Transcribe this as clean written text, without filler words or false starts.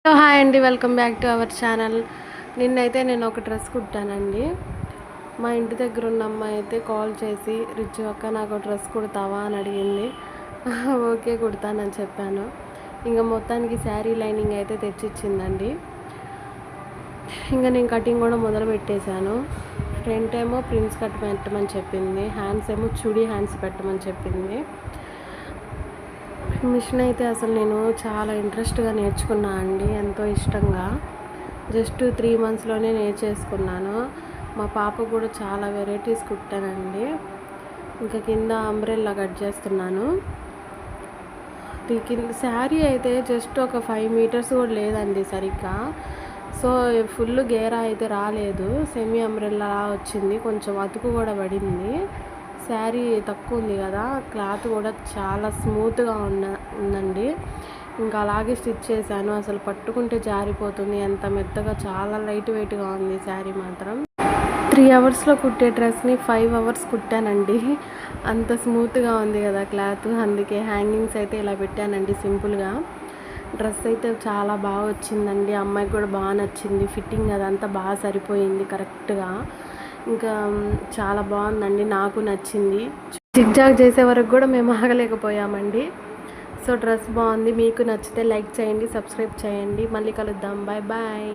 Hi అండి, welcome back to our channel. నిన్నైతే నేను ఒక డ్రెస్ కుట్టానండి. మా ఇంటి దగ్గర ఉన్న అమ్మాయి అయితే కాల్ చేసి, రిచ్చు అక్క నాకు డ్రెస్ కుడతావా అని అడిగింది. ఓకే కుడతానని చెప్పాను. ఇంకా మొత్తానికి శారీ లైనింగ్ అయితే తెచ్చిచ్చిందండి. ఇంకా నేను కటింగ్ కూడా మొదలు పెట్టేశాను. ఫ్రంట్ ఏమో ప్రిన్స్ కట్ పెట్టమని చెప్పింది, హ్యాండ్స్ ఏమో చుడీ హ్యాండ్స్ పెట్టమని చెప్పింది. మిషన్ అయితే అసలు నేను చాలా ఇంట్రెస్ట్గా నేర్చుకున్నా అండి, ఎంతో ఇష్టంగా. జస్ట్ 3 మంత్స్లోనే నేర్చేసుకున్నాను. మా పాప కూడా చాలా వెరైటీస్ కుట్టానండి. ఇంకా కింద అంబ్రెల్లా కట్ చేస్తున్నాను. కింద శారీ అయితే జస్ట్ ఒక 5 మీటర్స్ కూడా లేదండి సరిగ్గా. సో ఫుల్ గేరా అయితే రాలేదు, సెమీ అంబ్రెల్లా వచ్చింది. కొంచెం అతుకు కూడా పడింది. శారీ తక్కువ ఉంది కదా, క్లాత్ కూడా చాలా స్మూత్గా ఉందండి. ఇంకా అలాగే స్టిచ్ చేశాను. అసలు పట్టుకుంటే జారిపోతుంది, ఎంత మెత్తగా, చాలా లైట్ వెయిట్గా ఉంది శారీ మాత్రం. 3 అవర్స్లో కుట్టే డ్రెస్ని 5 అవర్స్ కుట్టానండి. అంత స్మూత్గా ఉంది కదా క్లాత్. అందుకే హ్యాంగింగ్స్ అయితే ఇలా పెట్టానండి సింపుల్గా. డ్రెస్ అయితే చాలా బాగా వచ్చిందండి. అమ్మాయికి కూడా బాగా నచ్చింది. ఫిట్టింగ్ అదంతా బాగా సరిపోయింది కరెక్ట్గా. ఇంకా చాలా బాగుందండి, నాకు నచ్చింది. జిగ్జాగ్ చేసే వరకు కూడా మేము ఆగలేకపోయామండి. సో డ్రెస్ బాగుంది. మీకు నచ్చితే లైక్ చేయండి, సబ్స్క్రైబ్ చేయండి. మళ్ళీ కలుద్దాం. Bye bye.